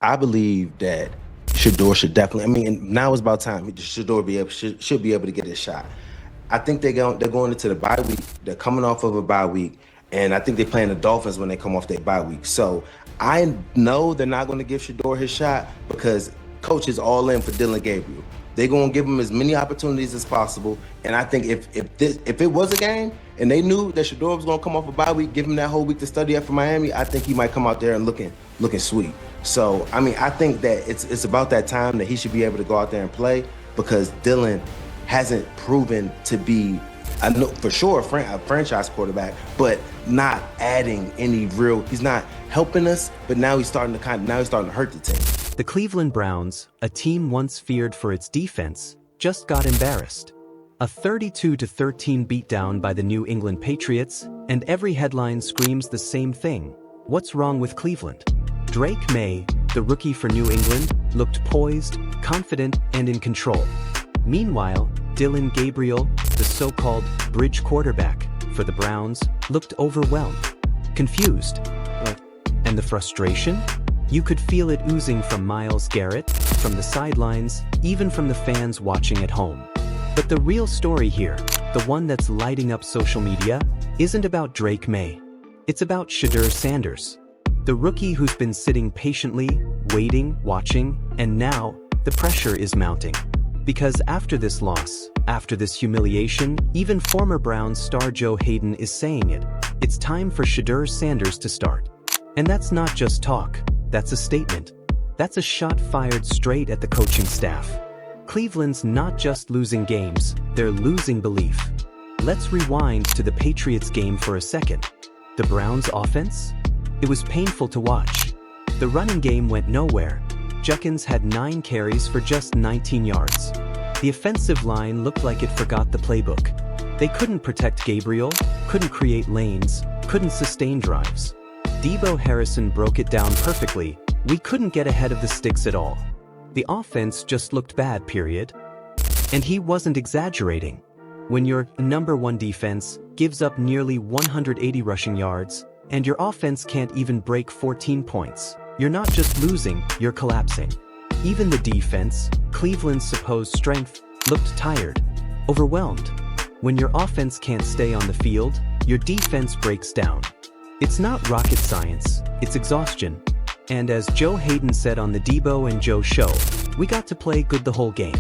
I believe that Shedeur should definitely. I mean, now it's about time. Shedeur should be able to get his shot. I think they're going into the bye week. They're coming off of a bye week, and I think they're playing the Dolphins when they come off their bye week. So I know they're not going to give Shedeur his shot because coach is all in for Dylan Gabriel. They're going to give him as many opportunities as possible. And I think if it was a game and they knew that Shedeur was going to come off a bye week, give him that whole week to study up for Miami, I think he might come out there and looking sweet. So, I mean, I think that it's about that time that he should be able to go out there and play because Dylan hasn't proven to be, I know for sure, a franchise quarterback, but not adding any real. He's not helping us, but now he's starting to hurt the team. The Cleveland Browns, a team once feared for its defense, just got embarrassed. A 32-13 beatdown by the New England Patriots, and every headline screams the same thing. What's wrong with Cleveland? Drake May, the rookie for New England, looked poised, confident, and in control. Meanwhile, Dylan Gabriel, the so-called bridge quarterback for the Browns, looked overwhelmed, confused. And the frustration? You could feel it oozing from Myles Garrett, from the sidelines, even from the fans watching at home. But the real story here, the one that's lighting up social media, isn't about Drake May. It's about Shedeur Sanders, the rookie who's been sitting patiently, waiting, watching, and now the pressure is mounting. Because after this loss, after this humiliation, even former Browns star Joe Haden is saying it. It's time for Shedeur Sanders to start. And that's not just talk, that's a statement. That's a shot fired straight at the coaching staff. Cleveland's not just losing games, they're losing belief. Let's rewind to the Patriots game for a second. The Browns' offense? It was painful to watch. The running game went nowhere. Juckins had 9 carries for just 19 yards. The offensive line looked like it forgot the playbook. They couldn't protect Gabriel, couldn't create lanes, couldn't sustain drives. Deebo Harrison broke it down perfectly. We couldn't get ahead of the sticks at all. The offense just looked bad, period. And he wasn't exaggerating. When your number 1 defense gives up nearly 180 rushing yards, and your offense can't even break 14 points, you're not just losing, you're collapsing. Even the defense, Cleveland's supposed strength, looked tired, overwhelmed. When your offense can't stay on the field, your defense breaks down. It's not rocket science, it's exhaustion. And as Joe Haden said on the Deebo and Joe show, we got to play good the whole game.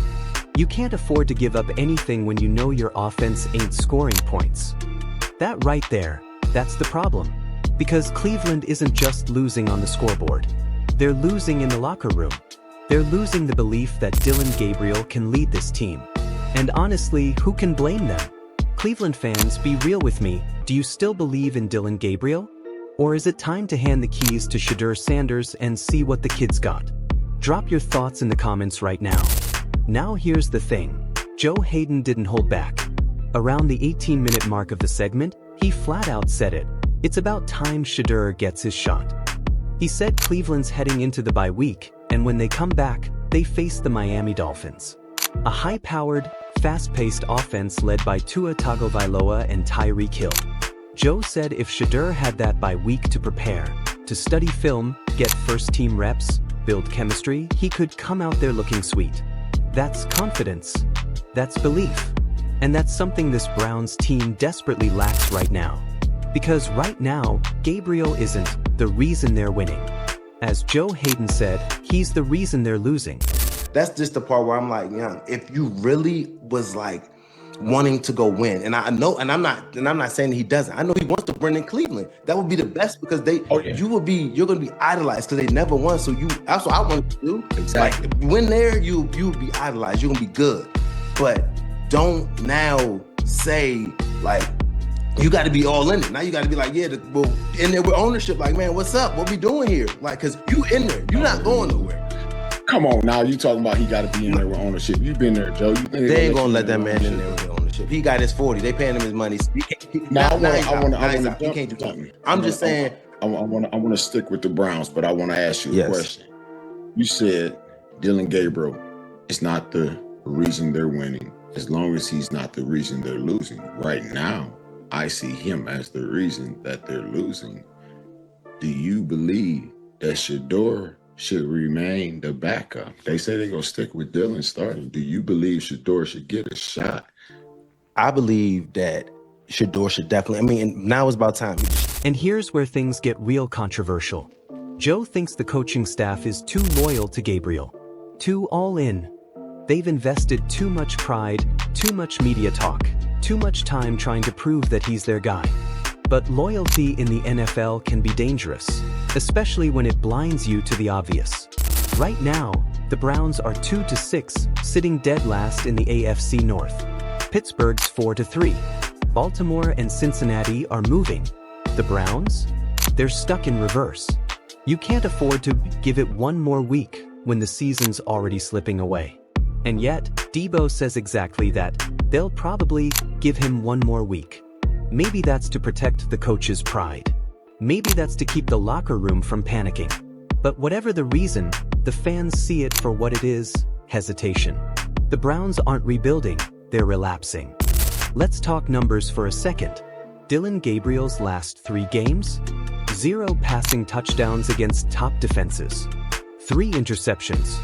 You can't afford to give up anything when you know your offense ain't scoring points. That right there, that's the problem. Because Cleveland isn't just losing on the scoreboard. They're losing in the locker room. They're losing the belief that Dylan Gabriel can lead this team. And honestly, who can blame them? Cleveland fans, be real with me. Do you still believe in Dylan Gabriel? Or is it time to hand the keys to Shedeur Sanders and see what the kid's got? Drop your thoughts in the comments right now. Now here's the thing. Joe Haden didn't hold back. Around the 18-minute mark of the segment, he flat out said it. It's about time Shedeur gets his shot. He said Cleveland's heading into the bye week, and when they come back, they face the Miami Dolphins. A high-powered, fast-paced offense led by Tua Tagovailoa and Tyreek Hill. Joe said if Shedeur had that bye week to prepare, to study film, get first-team reps, build chemistry, he could come out there looking sweet. That's confidence. That's belief. And that's something this Browns team desperately lacks right now. Because right now, Gabriel isn't the reason they're winning. As Joe Haden said, he's the reason they're losing. That's just the part where I'm like, young, if you really was like wanting to go win, and I know, and I'm not saying that he doesn't. I know he wants to win in Cleveland. That would be the best because you're gonna be idolized because they never won. So that's what I want to do. Exactly. Like win there, you'll be idolized. You're gonna be good. But don't now say like you got to be all in it. Now you got to be like, yeah, well, in there with ownership. Like, man, what's up? What we doing here? Like, cause you in there, you're not going nowhere. Come on, now you talking about he got to be in there with ownership. You've been there, Joe. They ain't gonna let that man in there with ownership. He got his 40. They paying him his money. He can't do something. I'm just saying. I want to stick with the Browns, but I want to ask you a question. You said Dylan Gabriel is not the reason they're winning. As long as he's not the reason they're losing. Right now, I see him as the reason that they're losing. Do you believe that Shedeur should remain the backup. They say they're going to stick with Dillon starting. Do you believe Shedeur should get a shot? I believe that Shedeur should definitely, and now it's about time. And here's where things get real controversial. Joe thinks the coaching staff is too loyal to Gabriel. Too all in. They've invested too much pride, too much media talk, too much time trying to prove that he's their guy. But loyalty in the NFL can be dangerous, especially when it blinds you to the obvious. Right now, the Browns are 2-6, sitting dead last in the AFC North. Pittsburgh's 4-3. Baltimore and Cincinnati are moving. The Browns? They're stuck in reverse. You can't afford to give it one more week when the season's already slipping away. And yet, Deebo says exactly that. They'll probably give him one more week. Maybe that's to protect the coach's pride. Maybe that's to keep the locker room from panicking. But whatever the reason, the fans see it for what it is, hesitation. The Browns aren't rebuilding, they're relapsing. Let's talk numbers for a second. Dillon Gabriel's last 3 games? 0 passing touchdowns against top defenses. 3 interceptions.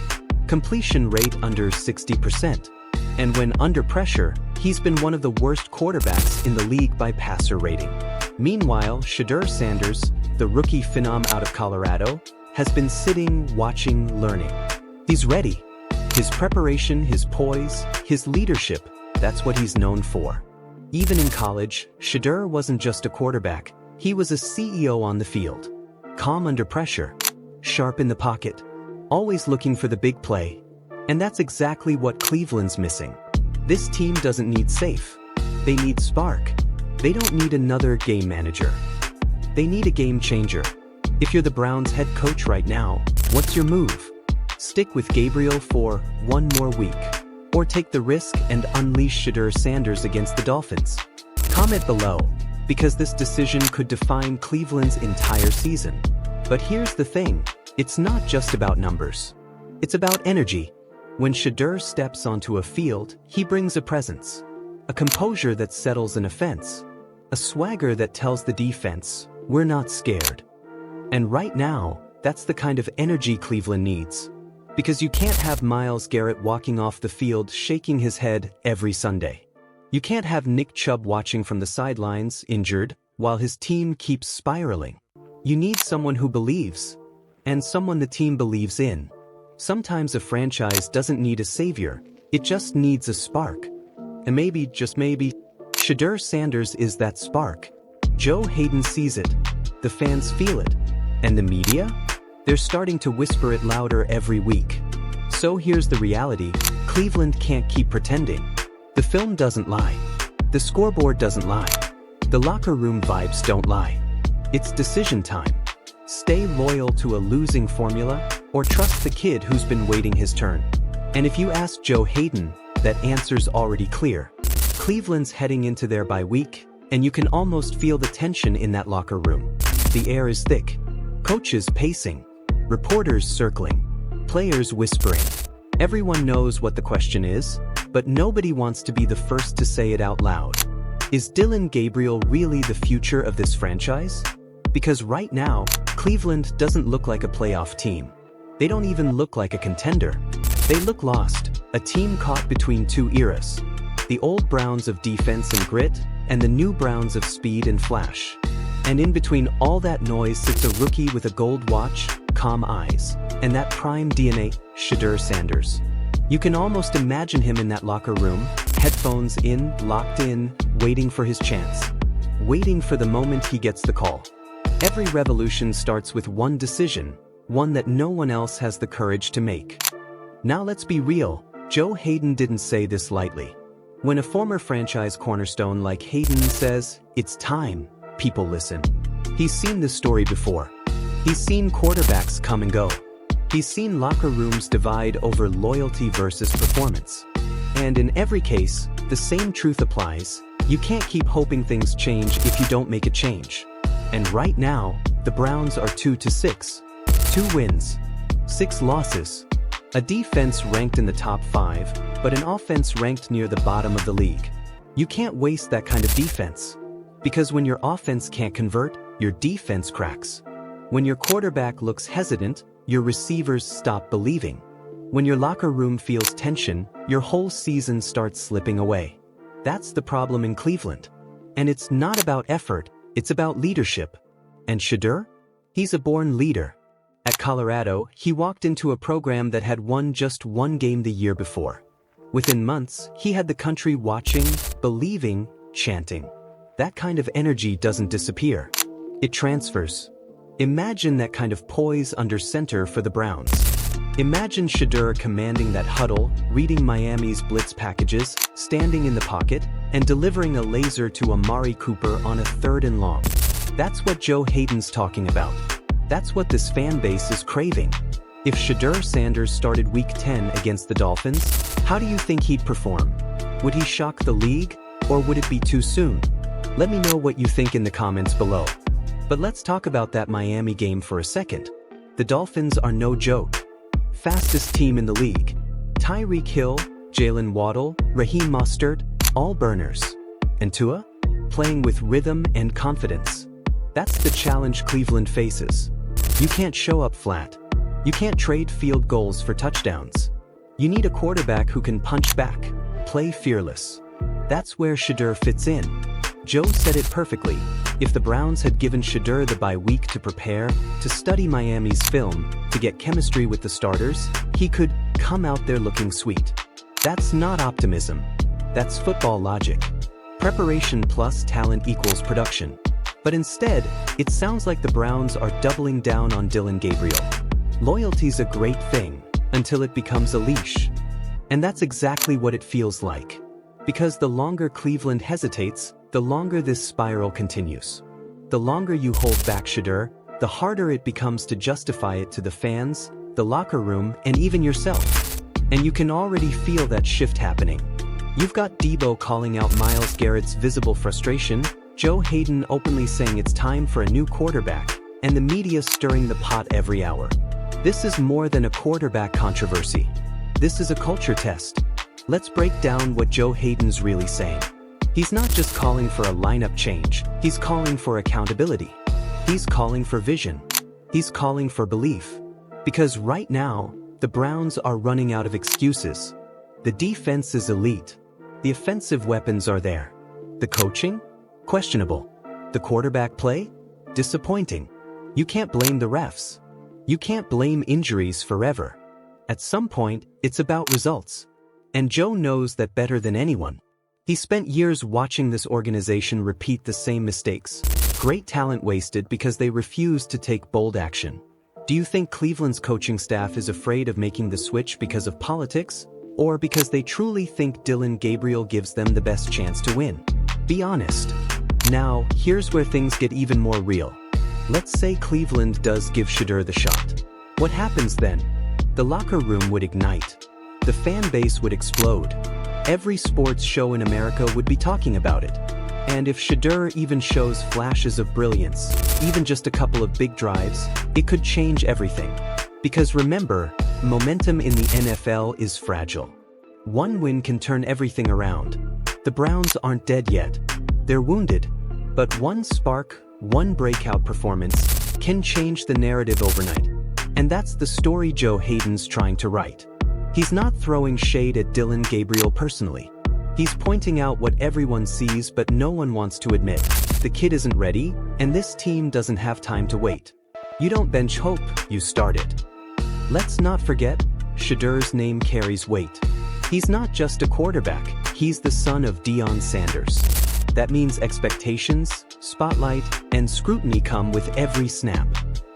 Completion rate under 60%. And when under pressure, he's been one of the worst quarterbacks in the league by passer rating. Meanwhile, Shedeur Sanders, the rookie phenom out of Colorado, has been sitting, watching, learning. He's ready. His preparation, his poise, his leadership, that's what he's known for. Even in college, Shedeur wasn't just a quarterback, he was a CEO on the field. Calm under pressure, sharp in the pocket, always looking for the big play. And that's exactly what Cleveland's missing. This team doesn't need safe. They need spark. They don't need another game manager. They need a game changer. If you're the Browns head coach right now, what's your move? Stick with Gabriel for one more week. Or take the risk and unleash Shedeur Sanders against the Dolphins. Comment below, because this decision could define Cleveland's entire season. But here's the thing, it's not just about numbers. It's about energy. When Shedeur steps onto a field, he brings a presence. A composure that settles an offense. A swagger that tells the defense, we're not scared. And right now, that's the kind of energy Cleveland needs. Because you can't have Myles Garrett walking off the field shaking his head every Sunday. You can't have Nick Chubb watching from the sidelines, injured, while his team keeps spiraling. You need someone who believes, and someone the team believes in. Sometimes a franchise doesn't need a savior, it just needs a spark. And maybe, just maybe, Shedeur Sanders is that spark. Joe Haden sees it, the fans feel it, and the media? They're starting to whisper it louder every week. So here's the reality, Cleveland can't keep pretending. The film doesn't lie. The scoreboard doesn't lie. The locker room vibes don't lie. It's decision time. Stay loyal to a losing formula, or trust the kid who's been waiting his turn. And if you ask Joe Haden, that answer's already clear. Cleveland's heading into their bye week, and you can almost feel the tension in that locker room. The air is thick. Coaches pacing. Reporters circling. Players whispering. Everyone knows what the question is, but nobody wants to be the first to say it out loud. Is Dillon Gabriel really the future of this franchise? Because right now, Cleveland doesn't look like a playoff team. They don't even look like a contender. They look lost, a team caught between 2 eras. The old Browns of defense and grit, and the new Browns of speed and flash. And in between all that noise sits a rookie with a gold watch, calm eyes, and that prime DNA, Shedeur Sanders. You can almost imagine him in that locker room, headphones in, locked in, waiting for his chance. Waiting for the moment he gets the call. Every revolution starts with one decision, one that no one else has the courage to make. Now let's be real, Joe Haden didn't say this lightly. When a former franchise cornerstone like Haden says, it's time, people listen. He's seen this story before. He's seen quarterbacks come and go. He's seen locker rooms divide over loyalty versus performance. And in every case, the same truth applies. You can't keep hoping things change if you don't make a change. And right now, the Browns are 2-6. 2 wins, 6 losses. A defense ranked in the top 5, but an offense ranked near the bottom of the league. You can't waste that kind of defense. Because when your offense can't convert, your defense cracks. When your quarterback looks hesitant, your receivers stop believing. When your locker room feels tension, your whole season starts slipping away. That's the problem in Cleveland. And it's not about effort, it's about leadership. And Shedeur? He's a born leader. At Colorado, he walked into a program that had won just one game the year before. Within months, he had the country watching, believing, chanting. That kind of energy doesn't disappear. It transfers. Imagine that kind of poise under center for the Browns. Imagine Shedeur commanding that huddle, reading Miami's blitz packages, standing in the pocket, and delivering a laser to Amari Cooper on a 3rd and long. That's what Joe Haden's talking about. That's what this fan base is craving. If Shedeur Sanders started Week 10 against the Dolphins, how do you think he'd perform? Would he shock the league, or would it be too soon? Let me know what you think in the comments below. But let's talk about that Miami game for a second. The Dolphins are no joke. Fastest team in the league. Tyreek Hill, Jalen Waddle, Raheem Mostert, all burners. And Tua? Playing with rhythm and confidence. That's the challenge Cleveland faces. You can't show up flat. You can't trade field goals for touchdowns. You need a quarterback who can punch back, play fearless. That's where Shedeur fits in. Joe said it perfectly. If the Browns had given Shedeur the bye week to prepare, to study Miami's film, to get chemistry with the starters, he could come out there looking sweet. That's not optimism. That's football logic. Preparation plus talent equals production. But instead, it sounds like the Browns are doubling down on Dillon Gabriel. Loyalty's a great thing, until it becomes a leash. And that's exactly what it feels like. Because the longer Cleveland hesitates, the longer this spiral continues. The longer you hold back Shedeur, the harder it becomes to justify it to the fans, the locker room, and even yourself. And you can already feel that shift happening. You've got Deebo calling out Myles Garrett's visible frustration, Joe Haden openly saying it's time for a new quarterback, and the media stirring the pot every hour. This is more than a quarterback controversy. This is a culture test. Let's break down what Joe Haden's really saying. He's not just calling for a lineup change, he's calling for accountability. He's calling for vision. He's calling for belief. Because right now, the Browns are running out of excuses. The defense is elite. The offensive weapons are there. The coaching? Questionable. The quarterback play? Disappointing. You can't blame the refs. You can't blame injuries forever. At some point, it's about results. And Joe knows that better than anyone. He spent years watching this organization repeat the same mistakes. Great talent wasted because they refused to take bold action. Do you think Cleveland's coaching staff is afraid of making the switch because of politics? Or because they truly think Dillon Gabriel gives them the best chance to win? Be honest. Now, here's where things get even more real. Let's say Cleveland does give Shedeur the shot. What happens then? The locker room would ignite. The fan base would explode. Every sports show in America would be talking about it. And if Shedeur even shows flashes of brilliance, even just a couple of big drives, it could change everything. Because remember, momentum in the NFL is fragile. One win can turn everything around. The Browns aren't dead yet. They're wounded. But one spark, one breakout performance, can change the narrative overnight. And that's the story Joe Haden's trying to write. He's not throwing shade at Dillon Gabriel personally. He's pointing out what everyone sees but no one wants to admit. The kid isn't ready, and this team doesn't have time to wait. You don't bench hope, you start it. Let's not forget, Shedeur's name carries weight. He's not just a quarterback, he's the son of Deebo Sanders. That means expectations, spotlight, and scrutiny come with every snap.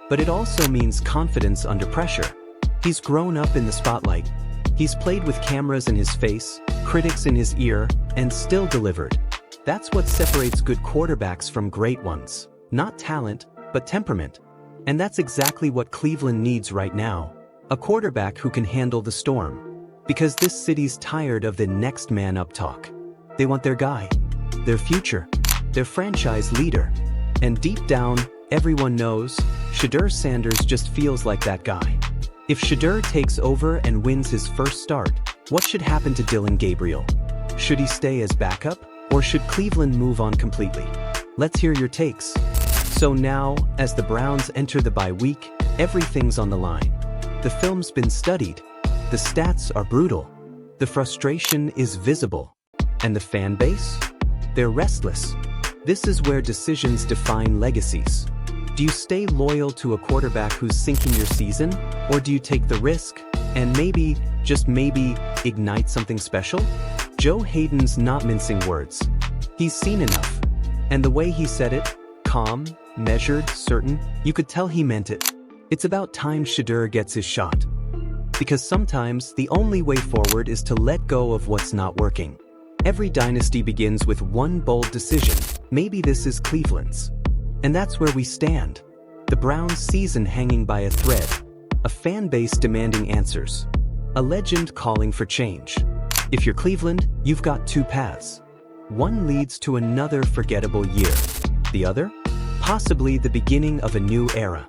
But it also means confidence under pressure. He's grown up in the spotlight. He's played with cameras in his face, critics in his ear, and still delivered. That's what separates good quarterbacks from great ones. Not talent, but temperament. And that's exactly what Cleveland needs right now. A quarterback who can handle the storm. Because this city's tired of the next man up talk. They want their guy, their future, their franchise leader. And deep down, everyone knows, Shedeur Sanders just feels like that guy. If Shedeur takes over and wins his first start, what should happen to Dillon Gabriel? Should he stay as backup, or should Cleveland move on completely? Let's hear your takes. So now, as the Browns enter the bye week, everything's on the line. The film's been studied. The stats are brutal. The frustration is visible. And the fan base? They're restless. This is where decisions define legacies. Do you stay loyal to a quarterback who's sinking your season? Or do you take the risk and maybe, just maybe, ignite something special? Joe Haden's not mincing words. He's seen enough. And the way he said it, calm, measured, certain, you could tell he meant it. It's about time Shedeur gets his shot. Because sometimes the only way forward is to let go of what's not working. Every dynasty begins with one bold decision. Maybe this is Cleveland's. And that's where we stand. The Browns' season hanging by a thread. A fan base demanding answers. A legend calling for change. If you're Cleveland, you've got two paths. One leads to another forgettable year. The other? Possibly the beginning of a new era.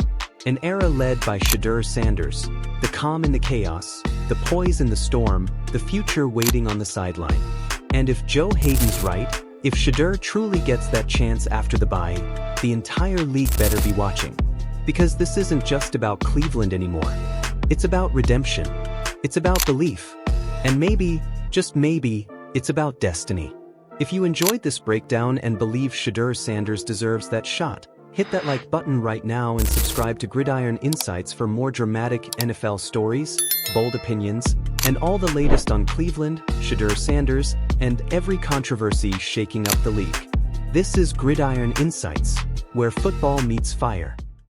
An era led by Shedeur Sanders. The calm in the chaos, the poise in the storm, the future waiting on the sideline. And if Joe Haden's right, if Shedeur truly gets that chance after the bye, the entire league better be watching. Because this isn't just about Cleveland anymore. It's about redemption. It's about belief. And maybe, just maybe, it's about destiny. If you enjoyed this breakdown and believe Shedeur Sanders deserves that shot, hit that like button right now and subscribe to Gridiron Insights for more dramatic NFL stories, bold opinions, and all the latest on Cleveland, Shedeur Sanders, and every controversy shaking up the league. This is Gridiron Insights, where football meets fire.